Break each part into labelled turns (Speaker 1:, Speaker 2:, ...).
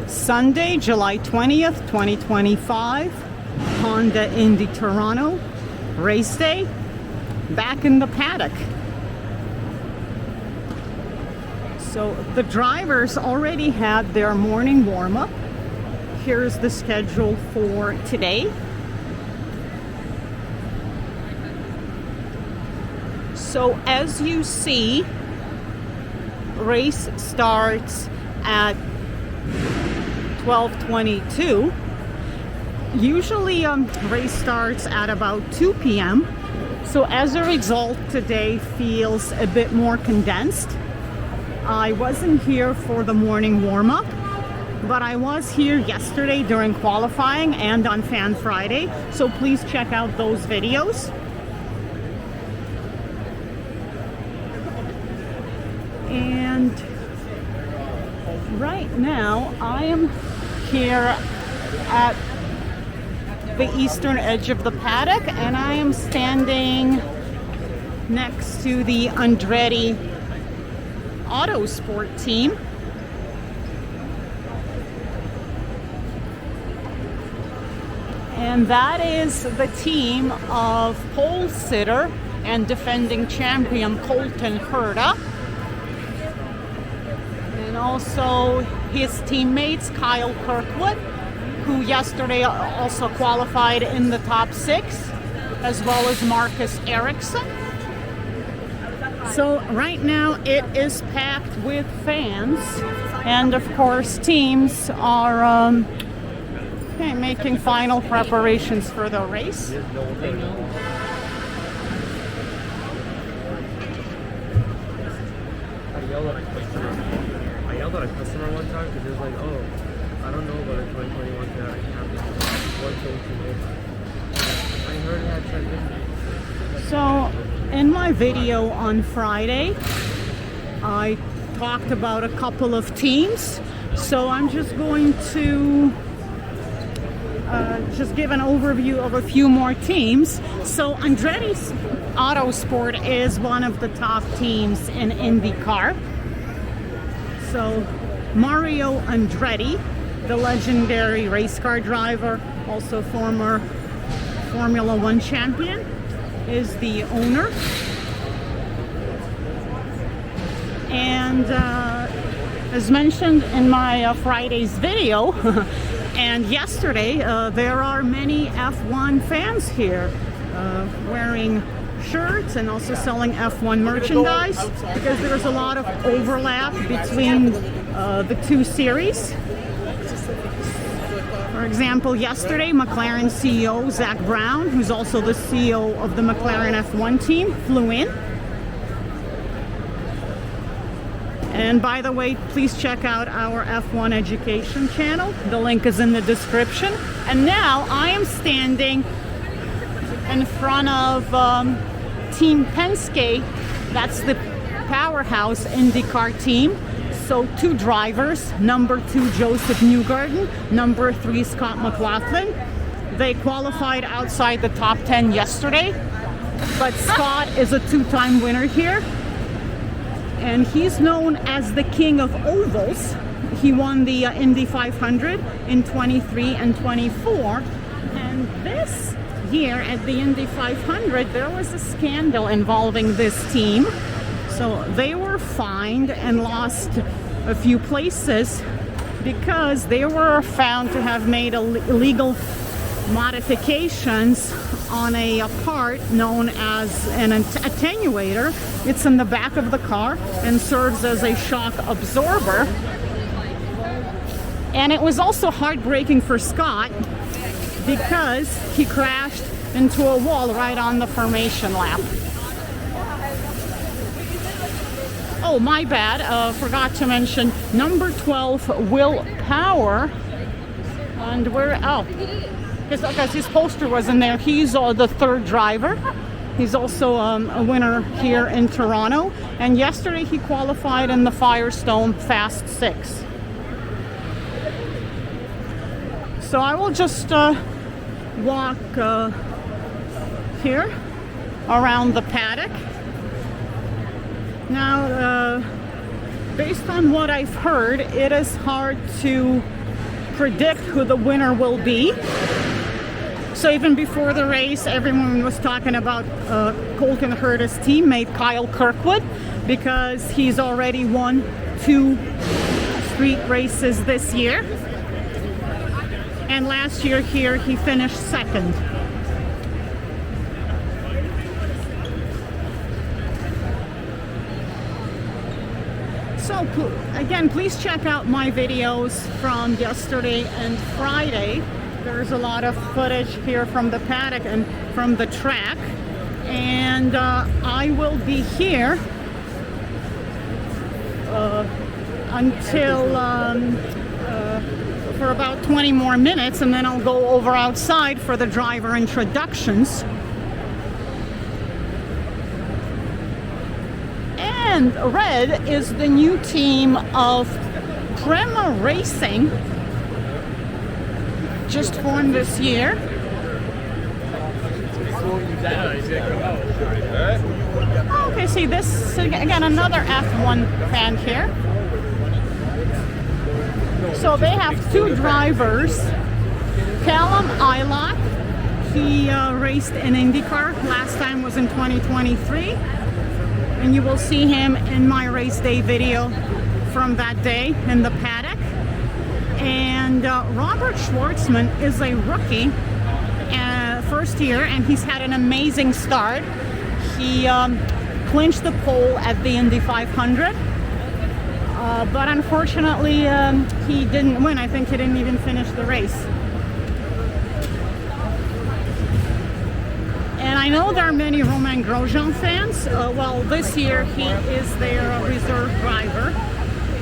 Speaker 1: Sunday, July 20th, 2025, Honda Indy Toronto, race day, back in the paddock. So the drivers already had their morning warm-up. Here's the schedule for today. So as you see, race starts at 12:22. Usually race starts at about 2 p.m. So as a result, today feels a bit more condensed. I wasn't here for the morning warm-up, but I was here yesterday during qualifying and on Fan Friday. So please check out those videos. And right now I am here at the eastern edge of the paddock, and I am standing next to the Andretti Autosport team. And that is the team of pole sitter and defending champion Colton Herta. And also his teammates Kyle Kirkwood, who yesterday also qualified in the top 6, as well as Marcus Ericsson. So right now it is packed with fans, and of course teams are making final preparations for the race.
Speaker 2: I yelled at a customer one time because he was like, "Oh, I don't know about a 2021 Paddock camera. I heard it had transmission."
Speaker 1: So in my video on Friday, I talked about a couple of teams. So I'm just going to just give an overview of a few more teams. So Andretti Autosport is one of the top teams in IndyCar. So Mario Andretti, the legendary race car driver, also former Formula One champion, is the owner. And as mentioned in my Friday's video and yesterday, there are many F1 fans here wearing shirts and also selling F1 merchandise, because there's a lot of overlap between the two series. For example, yesterday, McLaren CEO Zach Brown, who's also the CEO of the McLaren F1 team, flew in. And by the way, please check out our F1 education channel. The link is in the description. And now I am standing in front of Team Penske. That's the powerhouse IndyCar team. So 2 drivers, number 2 Joseph Newgarden, number 3 Scott McLaughlin. They qualified outside the top 10 yesterday, but Scott is a 2-time winner here, and he's known as the king of ovals. He won the Indy 500 in 23 and 24, and this year at the Indy 500 there was a scandal involving this team. So they were fined and lost a few places because they were found to have made illegal modifications on a part known as an attenuator. It's in the back of the car and serves as a shock absorber. And it was also heartbreaking for Scott because he crashed into a wall right on the formation lap. Oh, my bad. Forgot to mention number 12, Will Power. And where? Oh, because his poster was in there. He's the 3rd driver. He's also a winner here in Toronto. And yesterday he qualified in the Firestone Fast 6. So I will just walk here around the paddock. Now, based on what I've heard, it is hard to predict who the winner will be. So even before the race, everyone was talking about Colton Herta's teammate Kyle Kirkwood, because he's already won 2 street races this year. And last year here he finished second. So again, please check out my videos from yesterday and Friday. There's a lot of footage here from the paddock and from the track. And I will be here until for about 20 more minutes, and then I'll go over outside for the driver introductions. And red is the new team of Prema Racing, just formed this year. Okay, see this again, another F1 fan here. So they have 2 drivers. Callum Ilott, he raced in IndyCar. Last time was in 2023. And you will see him in my race day video from that day in the paddock. And Robert Schwartzman is a rookie, first year, and he's had an amazing start. He clinched the pole at the Indy 500, but unfortunately he didn't win. I think he didn't even finish the race. And I know there are many Romain Grosjean fans. Well, this year he is their reserve driver.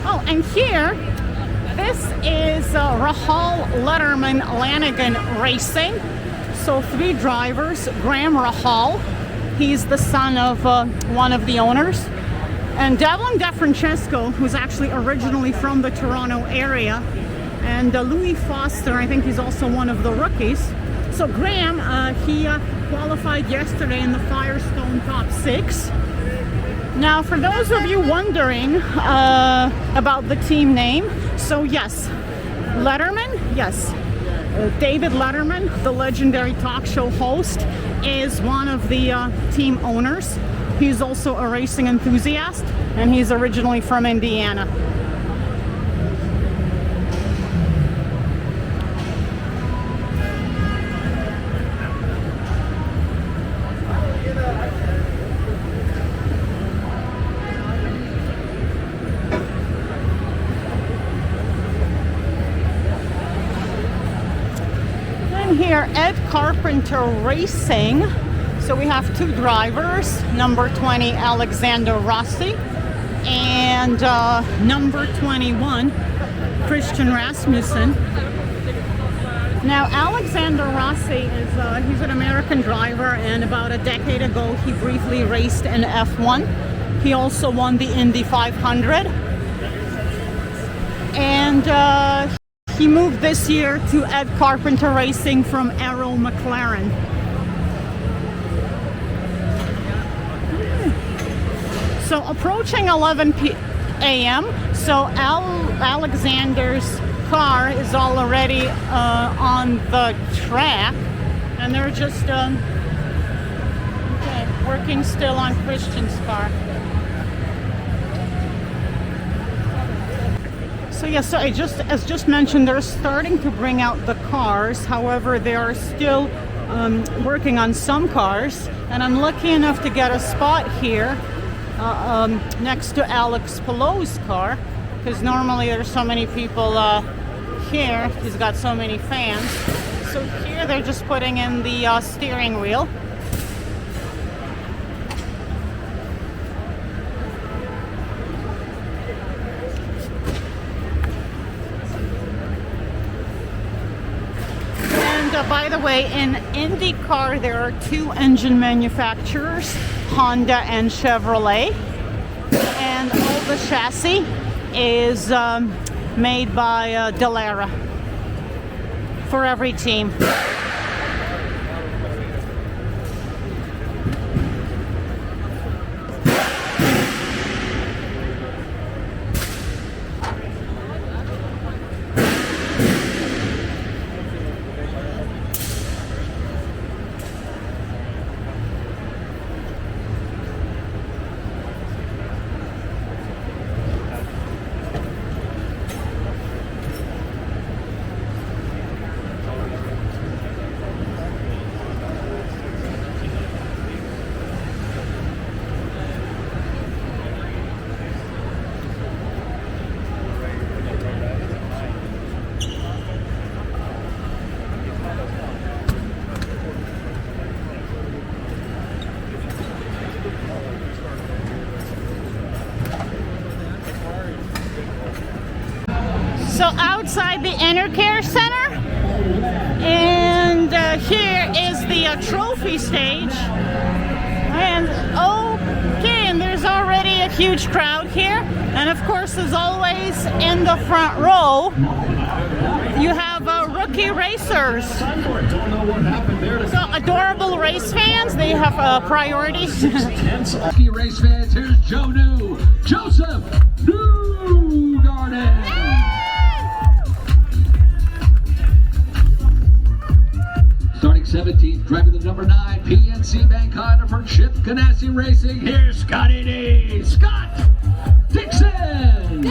Speaker 1: Oh, and here, this is Rahal Letterman Lanigan Racing. So 3 drivers. Graham Rahal, he's the son of one of the owners. And Devlin DeFrancesco, who's actually originally from the Toronto area. And Louis Foster, I think he's also one of the rookies. So Graham, he qualified yesterday in the Firestone Top 6. Now, for those of you wondering about the team name, so yes, Letterman, yes. David Letterman, the legendary talk show host, is one of the team owners. He's also a racing enthusiast, and he's originally from Indiana. Here, Ed Carpenter Racing. So we have 2 drivers, number 20 Alexander Rossi and number 21 Christian Rasmussen. Now Alexander Rossi is he's an American driver, and about a decade ago he briefly raced in F1. He also won the Indy 500, and he moved this year to Ed Carpenter Racing from Arrow McLaren. So approaching 11 a.m. So Alexander's car is already on the track, and they're just working still on Christian's car. So yes, so as just mentioned, they're starting to bring out the cars. However, they are still working on some cars, and I'm lucky enough to get a spot here next to Alex Pallou's car, because normally there's so many people here. He's got so many fans. So here they're just putting in the steering wheel. By the way, in IndyCar there are 2 engine manufacturers, Honda and Chevrolet, and all the chassis is made by Dallara for every team. outside the Intercare Center, and here is the trophy stage. And okay, and there's already a huge crowd here. And of course, as always, in the front row, you have rookie racers. So adorable race fans, they have priorities.
Speaker 3: Rookie race fans, here's Joe New, Joseph Newgarden. Starting 17th, driving the number 9 PNC Bank Honda for Chip Ganassi Racing. Here's Scotty D. Scott Dixon.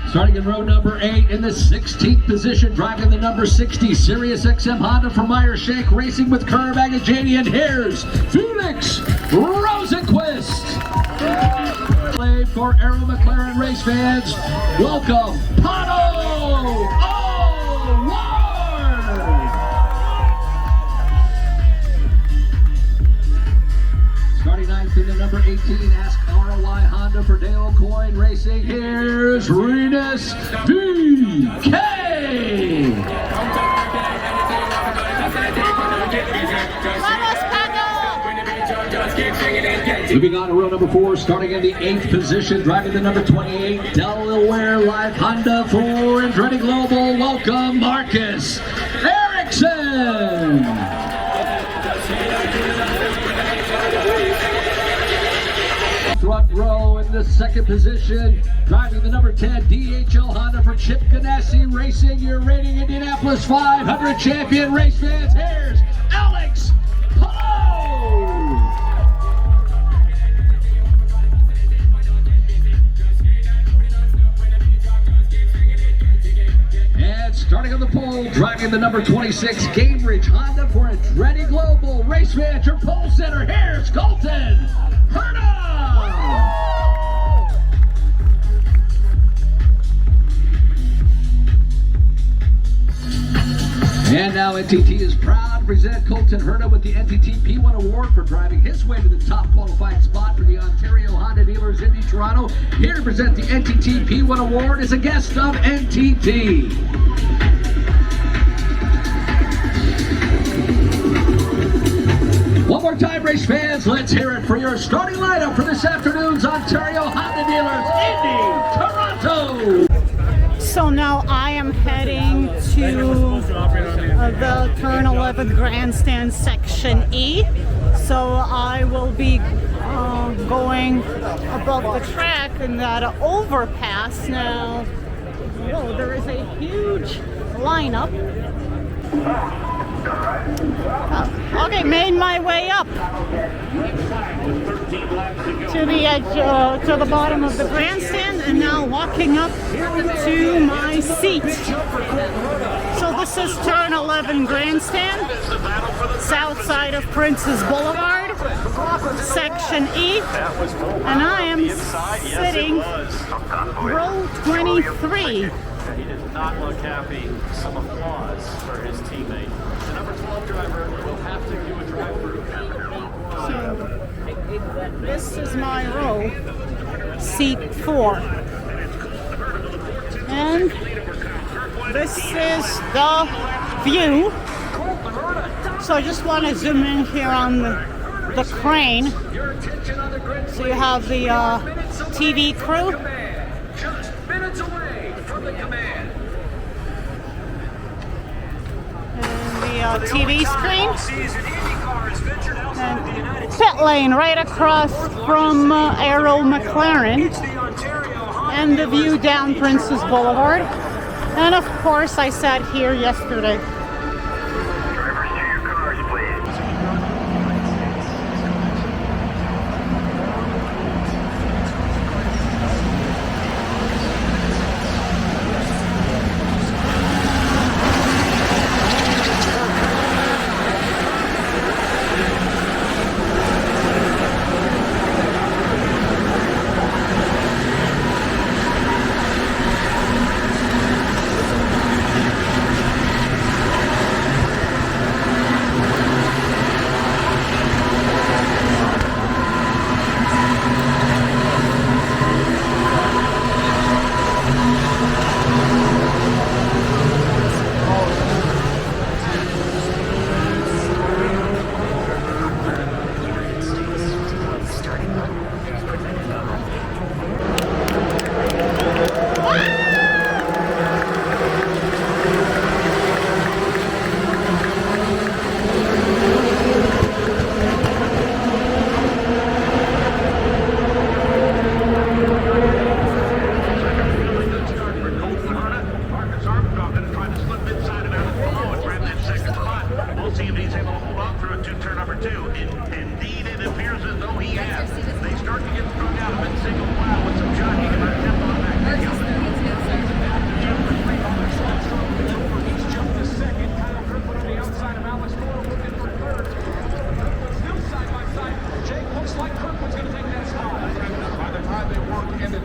Speaker 3: Starting in row number 8 in the 16th position, driving the number 60 Sirius XM Honda for Meyer Shank Racing with Kerr Agajanian. Here's Felix Rosenquist. For Aero McLaren race fans, welcome Pato O'Ward. Starting 9th in the number 18, Ask ROI Honda for Dale Coyne Racing. Here's Renus DK. Moving on to row number 4, starting in the 8th position, driving the number 28 Delaware Live Honda for Andretti Global. Welcome Marcus Erickson. Front row in the 2nd position, driving the number 10 DHL Honda for Chip Ganassi Racing. Your reigning Indianapolis 500 champion race fans. Here's Alex Poe. And starting on the pole, driving the number 26 Cambridge Honda for Andretti Global race manager pole center. Here's Colton Herta. And now NTT is proud to present Colton Herta with the NTT P1 Award for driving his way to the top qualifying spot for the Ontario Honda Dealers Indy Toronto. Here to present the NTT P1 Award is a guest of NTT. One more time, race fans, let's hear it for your starting lineup for this afternoon's Ontario Honda Dealers Indy Toronto.
Speaker 1: So now I am heading to the Turn 11 Grandstand Section E. So I will be going above the track in that overpass now. Whoa, there is a huge lineup. Okay, made my way up to the edge, to the bottom of the grandstand, and now walking up to my seat. So this is Turn 11 Grandstand, south side of Princess Boulevard, Section E, and I am sitting row 23.
Speaker 4: He did not look happy. Some applause for his teammate. The number 12 driver will have to do a drive-through.
Speaker 1: So this is my row, seat 4. And this is the view. So I just want to zoom in here on the crane. So you have the TV crew. And the TV screen. And pit lane right across from Aero McLaren. And the view down Princess Boulevard. And of course I sat here yesterday.
Speaker 5: Drivers to your cars, please.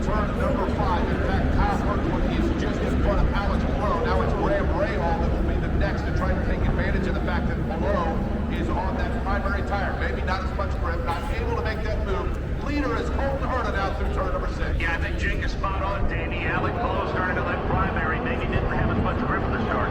Speaker 6: turn number 5. In fact, Kyle Kirkwood is just in front of Alex Palou. Now it's Graham Rahal that will be the next to try to take advantage of the fact that Palou is on that primary tire. Maybe not as much grip, not able to make that move. Leader is Colton Herta now through turn number 6.
Speaker 5: Yeah, I think Jake is spot on, Danny. Alex Palou started to that primary. Maybe didn't have as much grip at the start.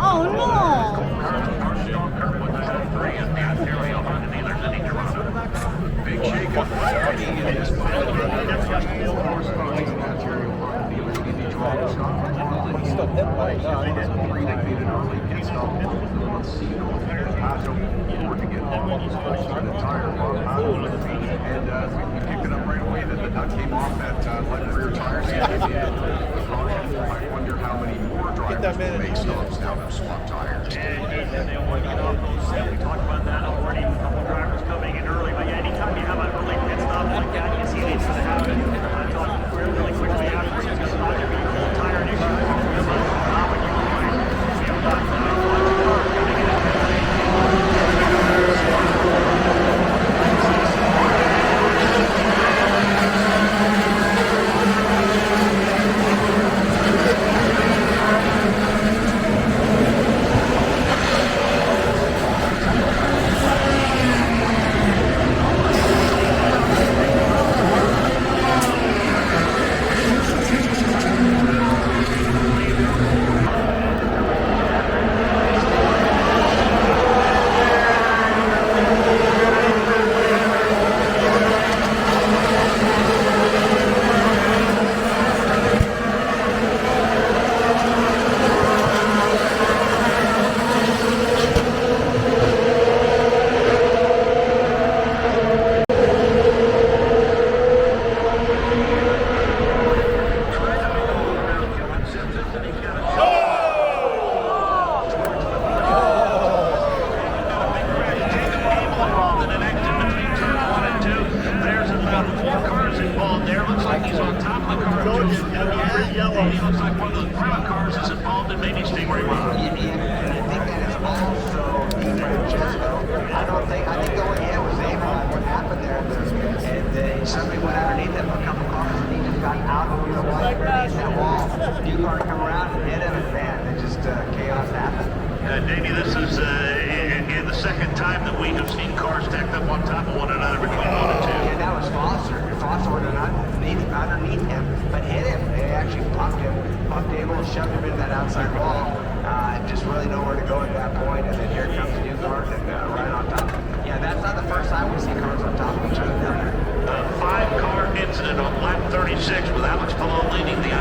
Speaker 1: Oh no!
Speaker 6: Big shakeup. And we picked it up right away that the nut came off that left rear tire. I wonder how many more drivers will make stops now to swap tires.
Speaker 5: And they want to get off those set. We talked about that already. A couple drivers coming in early. But yeah, anytime you have a early pit stop like that, you see these going to happen. I talked really quickly after. It's going to not be a tire issue.
Speaker 7: Somebody went underneath him a couple cars and he just got out over the wall, underneath that wall. New car come around and hit him, and man, it just chaos happened.
Speaker 5: Davey, this is in the second time that we have seen cars stacked up on top of one another between 1 and 2.
Speaker 7: Yeah, that was Foster. Foster went underneath him, but hit him. They actually pumped him, able to shove him into that outside wall. Just really nowhere to go at that point, and then here comes the new car and right on top. Yeah, that's not the first time we see cars on top of each other down there.
Speaker 5: 5-car incident on lap 36 with Alex Palou leading the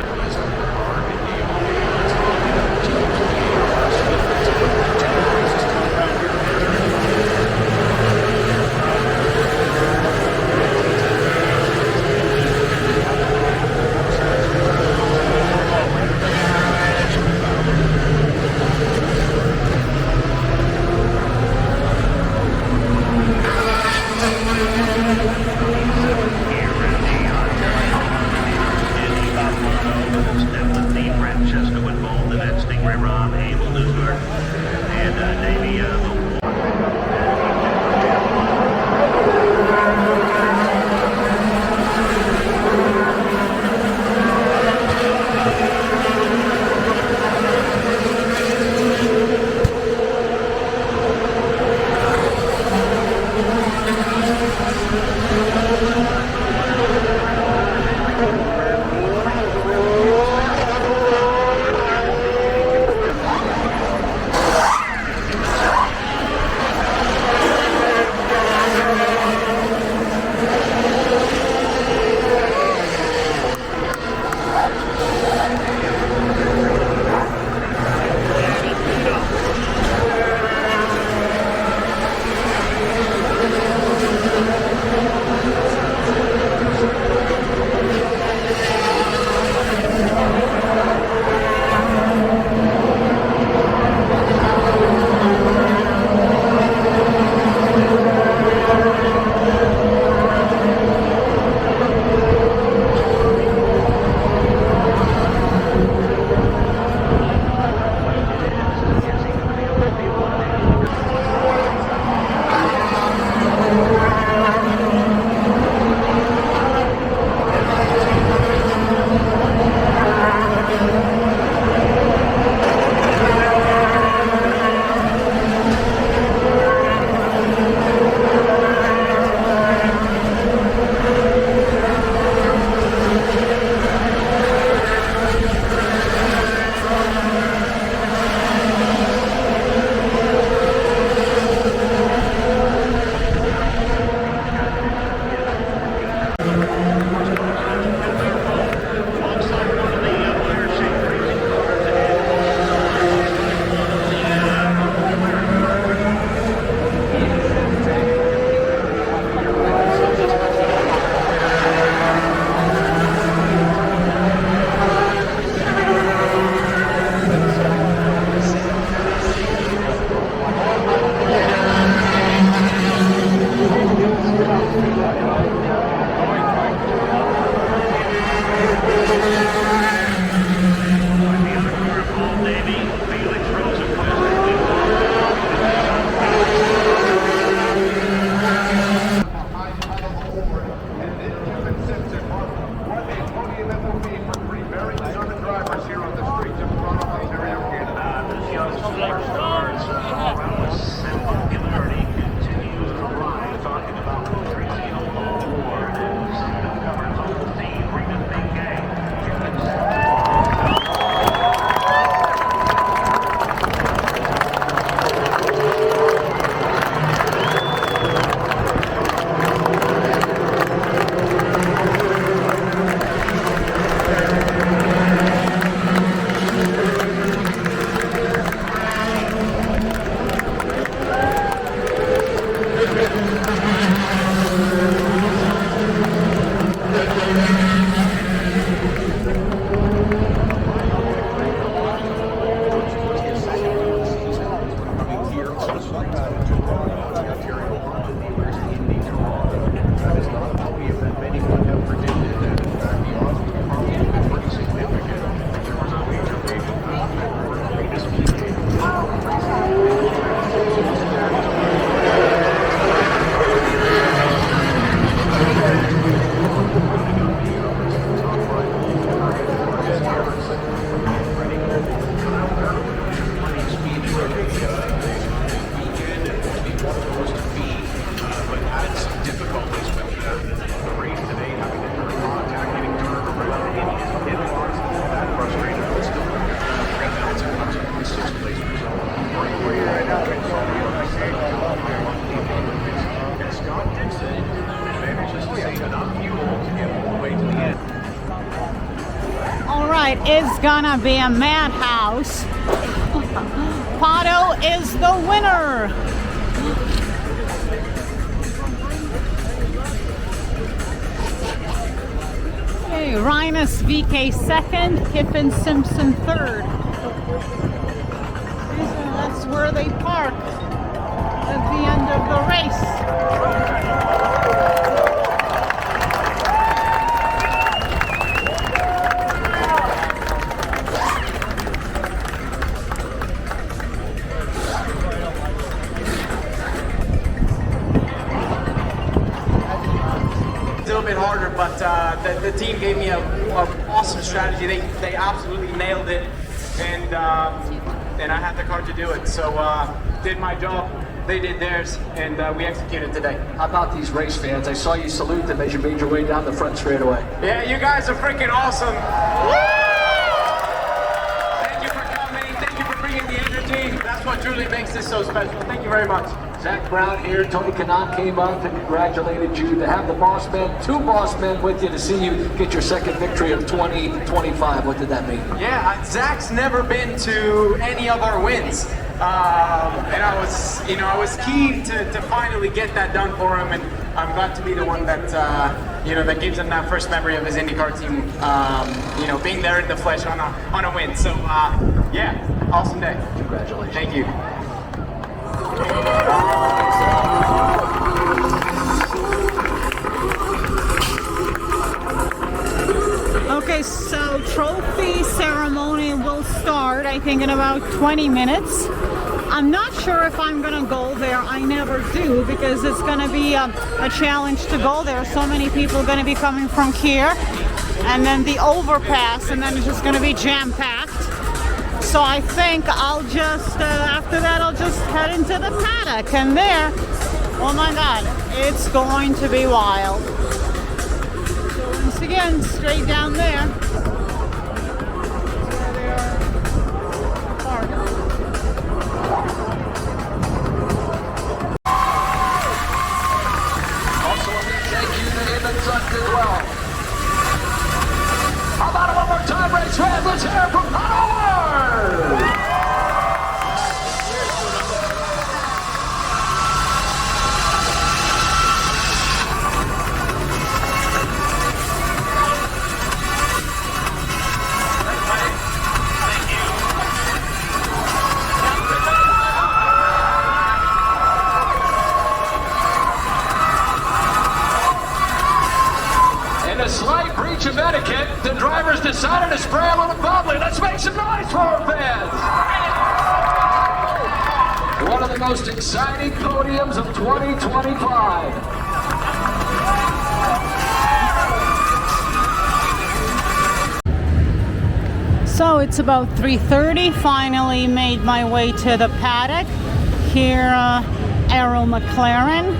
Speaker 1: It's gonna be a madhouse. Pato is the winner. Okay, Rhinus VK second, Kiffin Simpson third. That's where they park at the end of the race.
Speaker 8: Harder, but the team gave me an awesome strategy. They absolutely nailed it, and I had the car to do it. So did my job, they did theirs, and we executed today.
Speaker 3: How about these race fans? I saw you salute them as you made your way down the front straightaway.
Speaker 8: Yeah, you guys are freaking awesome. Thank you for coming. Thank you for bringing the energy. That's what truly makes this so special. Thank you very much.
Speaker 3: Zach Brown here, Tony Kanaan came up and congratulated you to have the boss men, two boss men with you to see you get your second victory of 2025. What did that mean?
Speaker 8: Yeah, Zach's never been to any of our wins. And I was keen to finally get that done for him, and I'm glad to be the one that, that gives him that first memory of his IndyCar team, being there in the flesh on a win. So, yeah, awesome day.
Speaker 3: Congratulations.
Speaker 8: Thank you.
Speaker 1: Okay, so trophy ceremony will start, I think, in about 20 minutes. I'm not sure if I'm gonna go there. I never do, because it's gonna be a challenge to go there. So many people gonna be coming from here, and then the overpass, and then it's just gonna be jam-packed. So I think I'll just, after that, I'll just head into the paddock, and there, oh my God, it's going to be wild. So once again, straight down there. That's where they are parked.
Speaker 3: Also, a big thank you to him and Zuck as well. How about it one more time, race fans? Let's hear it from Pato O'Ward! Slight breach of etiquette, the drivers decided to spray a little bubbly. Let's make some noise for our fans. One of the most exciting podiums of 2025.
Speaker 1: So it's about 3:30. Finally made my way to the paddock. Here, Arrow McLaren.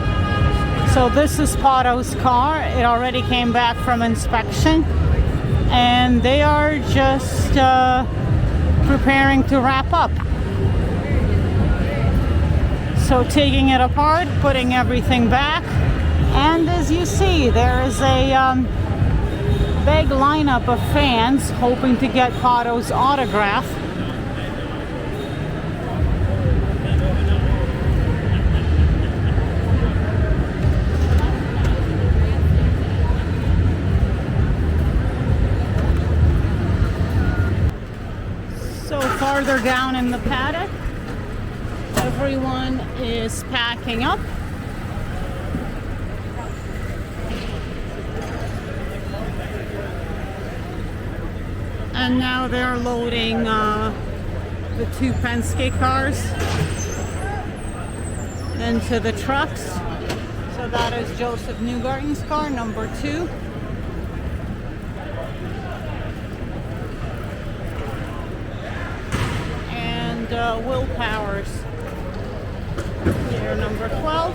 Speaker 1: So this is Pato's car. It already came back from inspection, and they are just preparing to wrap up. So taking it apart, putting everything back, and as you see, there is a big lineup of fans hoping to get Pato's autograph. further down in the paddock. Everyone is packing up. And now they're loading the 2 Penske cars into the trucks. So that is Joseph Newgarden's car, number 2. And Will Powers here, number 12.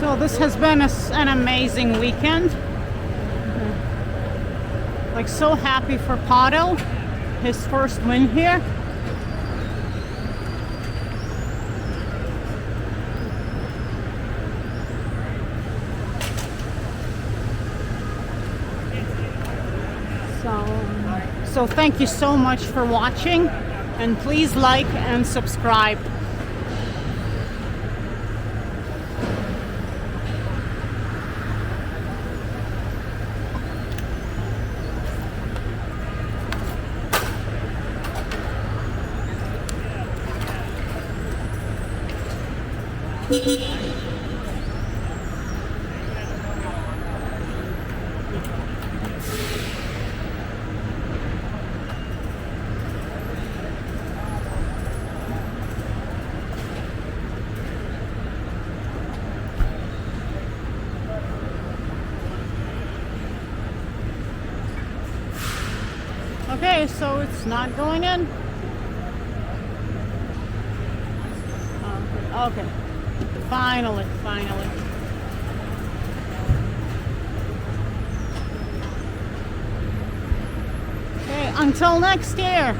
Speaker 1: So this has been an amazing weekend. Like, so happy for Pato, his first win here. So thank you so much for watching, and please like and subscribe. Okay, so it's not going in. Okay. Finally. Okay, until next year.